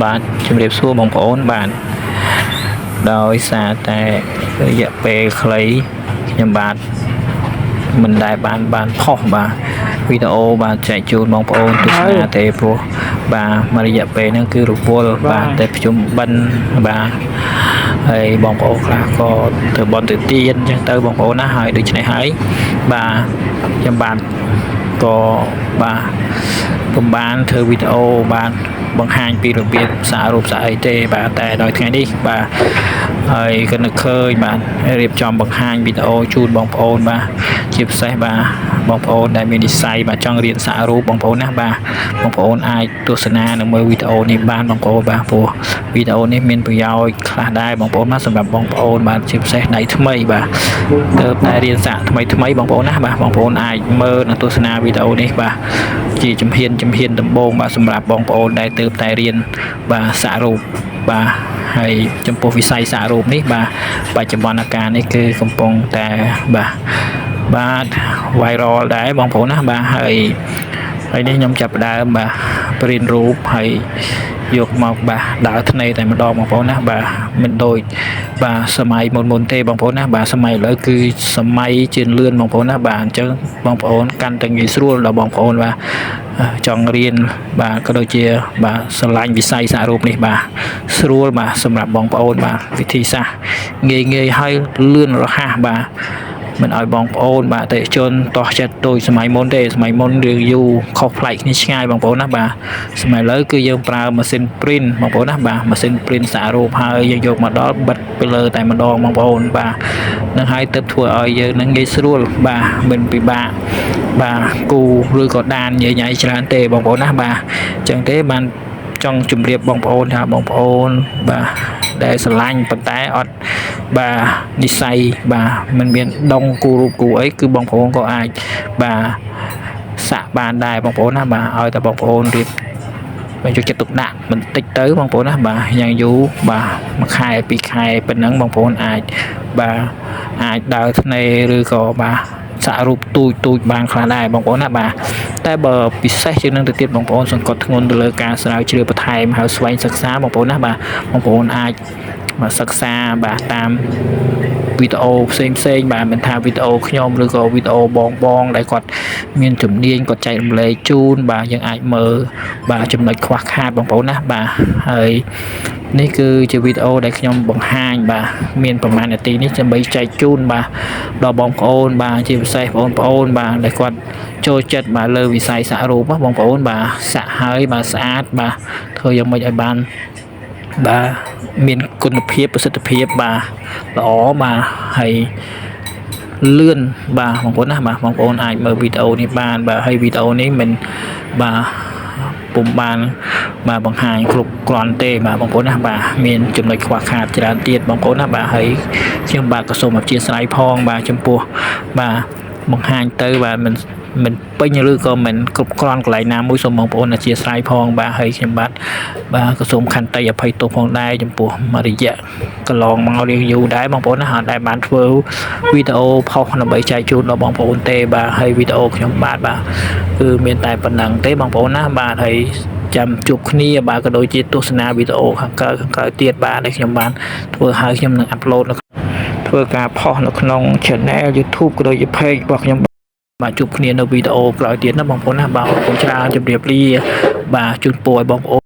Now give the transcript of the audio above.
បាទជំរាបសួរបងប្អូនបាទដោយសារតែរយៈពេលខ្លីខ្ញុំបាទមិនដែលបានផុសបាទវីដេអូបាទចែកជូនបងប្អូនទស្សនាទេព្រោះបាទមួយរយៈពេលហ្នឹងគឺរវល់បាទតែប្រជុំបិណ្ឌបាទហើយបងប្អូនខ្លះក៏ធ្វើបន់ទៅទៀនអញ្ចឹងទៅបងប្អូនណាហើយដូច្នេះហើយបាទខ្ញុំបាទក៏បាទពុំបានធ្វើវីដេអូបាទបង្ហាញពីរបៀបសាររូបសារអីទេបាទតែដល់ថ្ងៃនេះបាទហើយក៏នឹកឃើញបាទរៀបចំបង្ហាញវីដេអូជូនបងប្អូនបាទជាពិសេសបាទបងប្អូនដែលមាននិស្ស័យបាទចង់រៀនសាករូបបងប្អូនណាបាទបងប្អូនអាចទស្សនានិងមើលវីដេអូនេះបានបងប្អូនបាទព្រោះវីដេអូនេះមានប្រយោជន៍ខ្លះដែរបងប្អូនណាសម្រាប់បងប្អូនបាទជាពិសេសដៃថ្មីបាទទើបតែរៀនសាកថ្មីបងប្អូនណាបាទបងប្អូនអាចមើលនិងទស្សនាវីដេអូនេះបាទជាជំហានដំបូងបាទសម្រាប់បងប្អូនដែលទើបតែរៀនបាទសាករូបបាទហើយចំពោះវិស័យសាករូបនេះបាទបច្ចុប្បន្នកាលនេះគឺកំពុងតែបាទ viral ដែរបងប្អូនណាបាទហើយនេះខ្ញុំចាប់ផ្ដើមបាទព្រិនរូបហើយយកមកបាទដើរថ្នេរតែម្ដងបងប្អូនណាបាទមិនដូចបាទសម័យមុនទេបងប្អូនណាបាទសម័យឥឡូវគឺសម័យជឿនលឿនបងប្អូនណាបាទអញ្ចឹងបងប្អូនកាន់តែងាយស្រួលដល់បងប្អូនបាទចង់រៀនបាទក៏ដូចជាបាទស្រឡាញ់វិស័យសាករូបនេះបាទស្រួលបាទសម្រាប់បងប្អូនបាទវិធីសាស្ត្រងាយហើយលឿនរហ័សបាទមិនឲ្យបងប្អូនបាទអតិថិជនតោះចិត្តដូចសម័យមុនទេសម័យមុនរឿងយូរខុសប្លែកគ្នាឆ្ងាយបងប្អូនណាបាទសម័យឥឡូវគឺយើងប្រើម៉ាស៊ីន print បងប្អូនណាបាទម៉ាស៊ីន print សាករូបហើយយើងយកមកដល់បិទទៅលើតែម្ដងបងប្អូនបាទនឹងហើយទើបធ្វើឲ្យយើងនឹងងាយស្រួលបាទមិនពិបាកបាទគូឬក៏ដានញញៃច្រើនទេបងប្អូនណាបាទអញ្ចឹងទេបានចង់ជម្រាបបងប្អូនថាបងប្អូនបាទដែលស្រឡាញ់ប៉ុន្តែអត់បាទនិស្ស័យបាទមិនមានដងគូរូបគូអីគឺបងប្អូនក៏អាចបាទសាក់បានដែរបងប្អូនណាបាទឲ្យតែបងប្អូនរៀបយកចិត្តទុកដាក់បន្តិចទៅបងប្អូនណាបាទយ៉ាងយូរបាទមួយខែពីរខែប៉ុណ្ណឹងបងប្អូនអាចដើរថ្នេរឬក៏បាទសាក់រូបទូចបានខ្លះដែរបងប្អូនណាបាទតែបើពិសេសជាងនឹងទៅទៀតបងប្អូនសង្កត់ធ្ងន់ទៅលើការស្រាវជ្រាវបន្ថែមហើយស្វែងសិក្សាបងប្អូនណាបាទបងប្អូនអាចមកសិក្សាបាទតាមវីដេអូផ្សេងបាទមិនថាវីដេអូខ្ញុំឬក៏វីដេអូបងដែលគាត់មានជំនាញគាត់ចែករំលែកជូនបាទយើងអាចមើលបាទចំណុចខ្វះខាតបងប្អូនណាបាទហើយនេះគឺជាវីដេអូដែលខ្ញុំបង្ហាញបាទមានប្រហែលនាទីនេះដើម្បីចែកជូនបាទដល់បងប្អូនបាទជាពិសេសបងប្អូនបាទដែលគាត់ចូលចិត្តបាទលើវិស័យសាក់រូបបងប្អូនបាទសាក់ហើយបាទស្អាតបាទធ្វើយ៉ាងម៉េចឲ្យបានបាទមានគុណភាពប្រសិទ្ធភាពបាទល្អបាទហើយលឿនបាទបងប្អូនណាបាទបងប្អូនអាចមើលវីដេអូនេះបានបាទហើយវីដេអូនេះមិនបាទពុំបានបាទបង្ហាញគ្រប់គ្រាន់ទេបាទបងប្អូនណាបាទមានចំណុចខ្វះខាតច្រើនទៀតបងប្អូនណាបាទហើយខ្ញុំបាទក៏សូមអធិស្ឋានផងបាទចំពោះបាទបង្ហាញទៅបាទមិនពេញឬក៏មិនគ្រប់គ្រាន់កន្លែងណាមួយសូមបងប្អូនអធិស្ឋានផងបាទហើយខ្ញុំបាទក៏សូមខន្តីអភ័យទោសផងដែរចំពោះមួយរយៈកន្លងមករៀងយូរដែរបងប្អូនណាហើយដែលបានធ្វើវីដេអូផុសដើម្បីចែកជូនដល់បងប្អូនទេបាទហើយវីដេអូខ្ញុំបាទគឺមានតែប៉ុណ្ណឹងទេបងប្អូនណាបាទហើយចាំជួបគ្នាបាទក៏ដូចជាទស្សនាវីដេអូខាងក្រោយទៀតបាទដែលខ្ញុំបានធ្វើហើយខ្ញុំនឹងអាប់ឡូតធ្វើការផុសនៅក្នុង Channel YouTube ក៏ដូចជា Page របស់ខ្ញុំបាទជួបគ្នានៅវីដេអូក្រោយទៀតណាបងប្អូនណាបាទអរគុណច្រើនជម្រាបលាបាទជូនពរឲ្យបងប្អូន